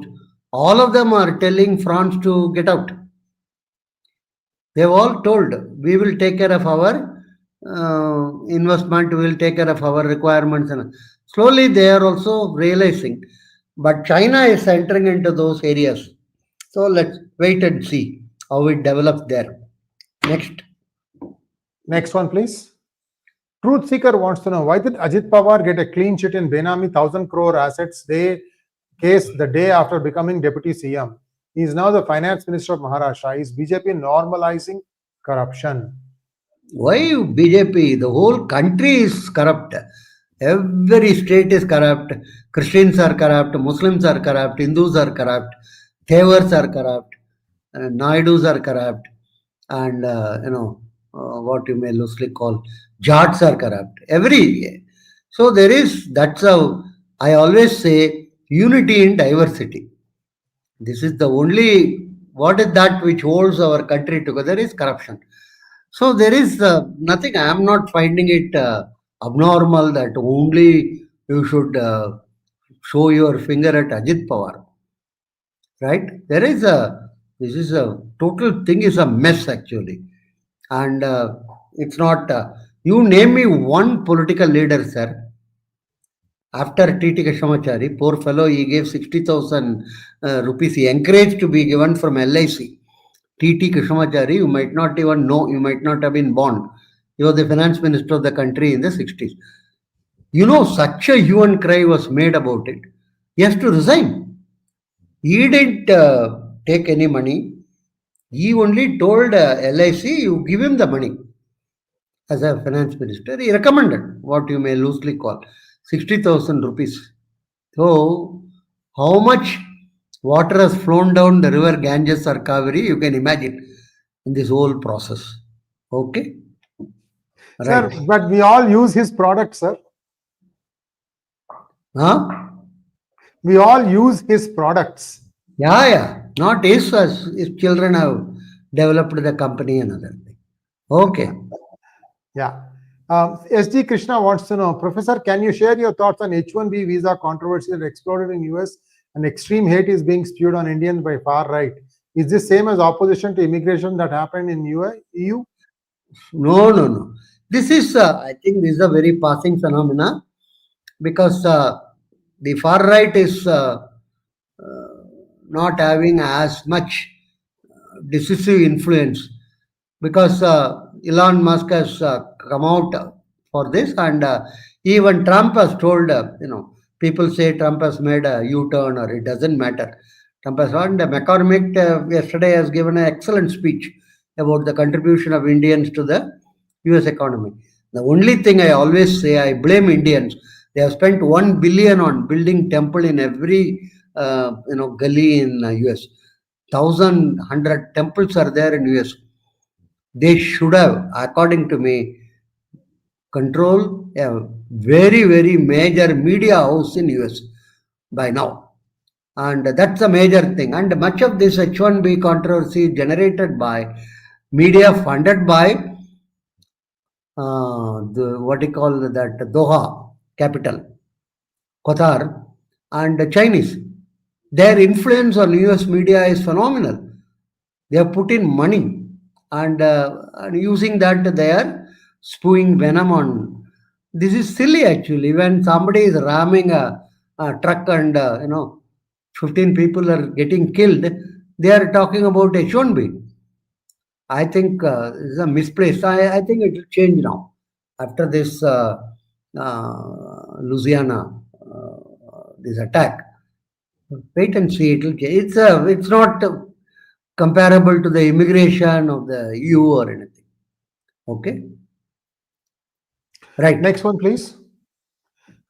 all of them are telling France to get out. They've all told, we will take care of our investment, we will take care of our requirements. And slowly they are also realizing. But China is entering into those areas. So let's wait and see how it develops there. Next one, please. Truth Seeker wants to know, why did Ajit Pawar get a clean sheet in Benami 1,000 crore assets case the day after becoming Deputy CM? He is now the Finance Minister of Maharashtra. Is BJP normalizing corruption? Why BJP? The whole country is corrupt. Every state is corrupt. Christians are corrupt. Muslims are corrupt. Hindus are corrupt. Thevars are corrupt. Naidus are corrupt. And, what you may loosely call Jats are corrupt. So that's how I always say unity in diversity. This is the only, what is that which holds our country together is corruption. So there is nothing, I am not finding it abnormal that only you should show your finger at Ajit Pawar. Right? This is a total thing is a mess actually. And it's not, you name me one political leader, sir. After 𝗤𝗙𝗐𝗏 𝗔𝗏, poor fellow, he gave 60,000 rupees. He encouraged to be given from LIC. 𝗤𝗙𝗐𝗏 𝗔𝗏, you might not even know, you might not have been born. He was the finance minister of the country in the 60s. You know, such a hue and cry was made about it. He has to resign. He didn't take any money. He only told LIC, you give him the money. As a finance minister, he recommended what you may loosely call 60,000 rupees. So, how much water has flown down the river Ganges or Kaveri, you can imagine in this whole process. Okay? Sir, but we all use his product, sir. Huh? We all use his products. Yeah. Not his children have developed the company and other thing. Okay. Yeah. S.G. Krishna wants to know, Professor, can you share your thoughts on H-1B visa controversy that exploded in US and extreme hate is being spewed on Indians by far right? Is this same as opposition to immigration that happened in EU? No. This is, I think this is a very passing phenomena because the far right is not having as much decisive influence because Elon Musk has come out for this, and even Trump has told, people say Trump has made a U-turn or it doesn't matter. Trump has not. McCormick yesterday has given an excellent speech about the contribution of Indians to the US economy. The only thing I always say, I blame Indians. They have spent $1 billion on building temple in every gully in US. 1,100 temples are there in US. They should have, according to me, control a very, very major media house in US by now. And that's a major thing. And much of this H-1B controversy generated by media funded by Doha capital, Qatar, and Chinese. Their influence on US media is phenomenal. They have put in money and using that they are spewing venom on. This is silly actually. When somebody is ramming a truck and 15 people are getting killed, they are talking about H-1B. I think this is a misplaced. I think it will change now after this Louisiana this attack. Wait and see. It will change. It's not comparable to the immigration of the EU or anything. Okay. Right. Next one, please.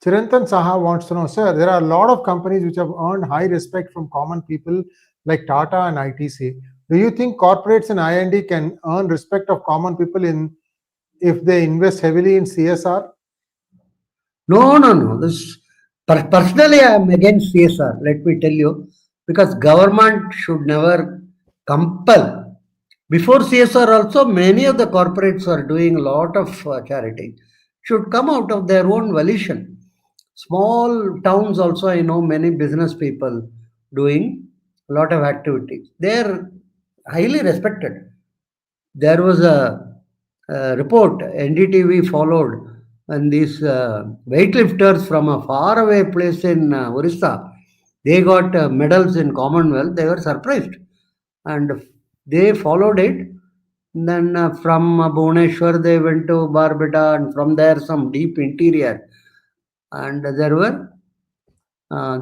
Chirantan Saha wants to know, sir, there are a lot of companies which have earned high respect from common people like Tata and ITC. Do you think corporates and I&D can earn respect of common people if they invest heavily in CSR? No. Personally, I am against CSR. Let me tell you, because government should never compel. Before CSR also, many of the corporates are doing a lot of charity. Should come out of their own volition. Small towns also, I know many business people doing a lot of activities. They are highly respected. There was a report NDTV followed, and these weightlifters from a faraway place in Orissa, they got medals in Commonwealth. They were surprised, and they followed it. Then from Bhubaneswar, they went to Barbeta, and from there some deep interior. And there were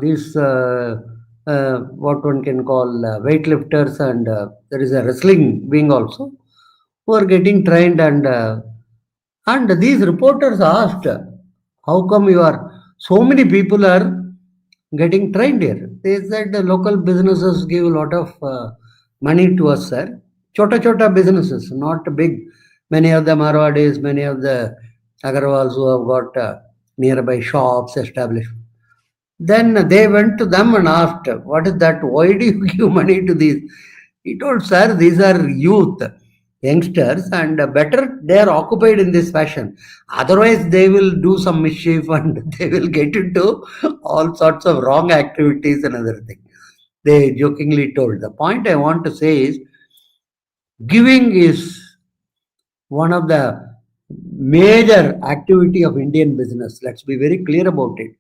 these what one can call weightlifters, and there is a wrestling wing also, who are getting trained. And these reporters asked, how come so many people are getting trained here? They said the local businesses give a lot of money to us, sir. Chota businesses, not big. Many of the Marwadis, many of the Agarwals who have got nearby shops established. Then they went to them and asked, what is that? Why do you give money to these? He told, sir, these are youth, youngsters, and better they are occupied in this fashion. Otherwise, they will do some mischief and they will get into all sorts of wrong activities and other things. They jokingly told. The point I want to say is, giving is one of the major activity of Indian business. Let's be very clear about it.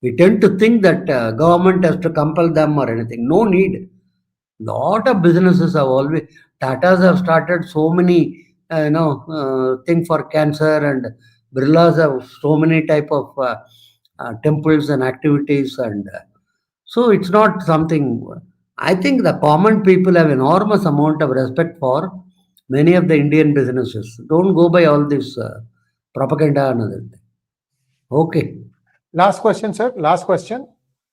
We tend to think that government has to compel them or anything. No need. Lot of businesses have always, Tatas have started so many, thing for cancer, and Birlas have so many type of temples and activities, and so it's not something. I think the common people have enormous amount of respect for many of the Indian businesses. Don't go by all this propaganda and other thing. Okay. Last question, sir. Last question.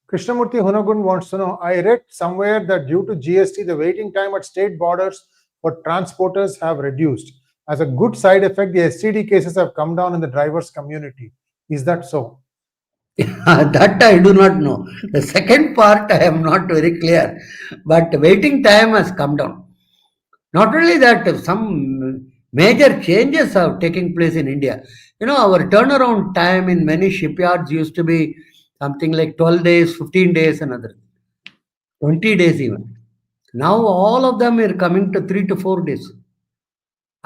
Krishnamurthy Hunagun wants to know, I read somewhere that due to GST, the waiting time at state borders for transporters have reduced. As a good side effect, the STD cases have come down in the drivers community. Is that so? That I do not know. The second part I am not very clear, but waiting time has come down. Not only that, some major changes are taking place in India. Our turnaround time in many shipyards used to be something like 12 days, 15 days, another 20 days even. Now all of them are coming to 3 to 4 days.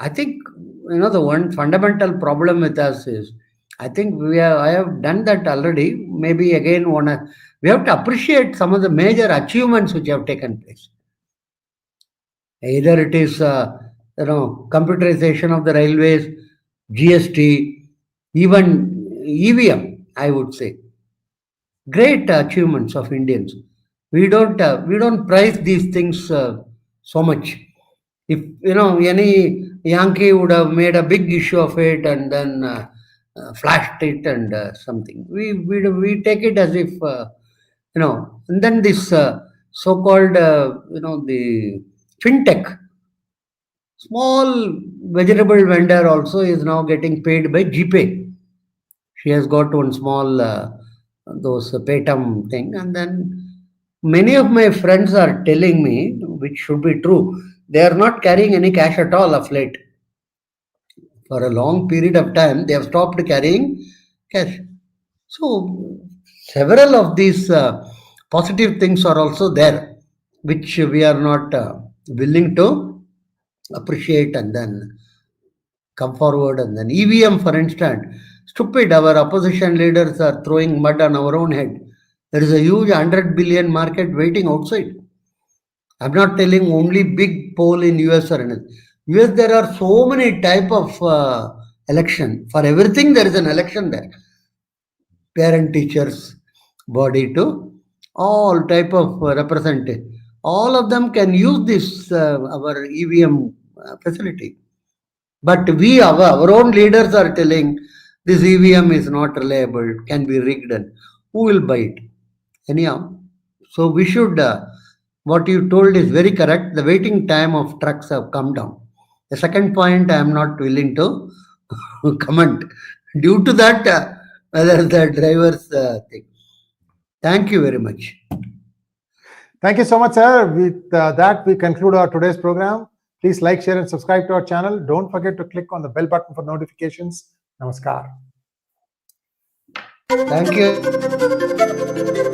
I think, the one fundamental problem with us is, I think I have done that already. Maybe again, we have to appreciate some of the major achievements which have taken place. Either it is, computerization of the railways, GST, even EVM, I would say. Great achievements of Indians. We don't price these things so much. If any Yankee would have made a big issue of it and then flashed it and something, we take it as if and then this so-called the fintech, small vegetable vendor also is now getting paid by GPay. She has got one small those Paytm thing, and then many of my friends are telling me, which should be true, they are not carrying any cash at all of late. For a long period of time, they have stopped carrying cash. So several of these positive things are also there, which we are not willing to appreciate and then come forward. And then EVM, for instance, stupid, our opposition leaders are throwing mud on our own head. There is a huge 100 billion market waiting outside. I'm not telling only big poll in US or anything. US, there are so many type of election. For everything, there is an election there. Parent teachers body to all type of representative. All of them can use this our EVM facility. But our own leaders are telling this EVM is not reliable, can be rigged, and who will buy it? Anyhow, so we should, what you told is very correct. The waiting time of trucks have come down. The second point I am not willing to comment due to that, whether the drivers thing. Thank you very much. Thank you so much, sir. With that, we conclude our today's program. Please like, share, and subscribe to our channel. Don't forget to click on the bell button for notifications. Namaskar. Thank you.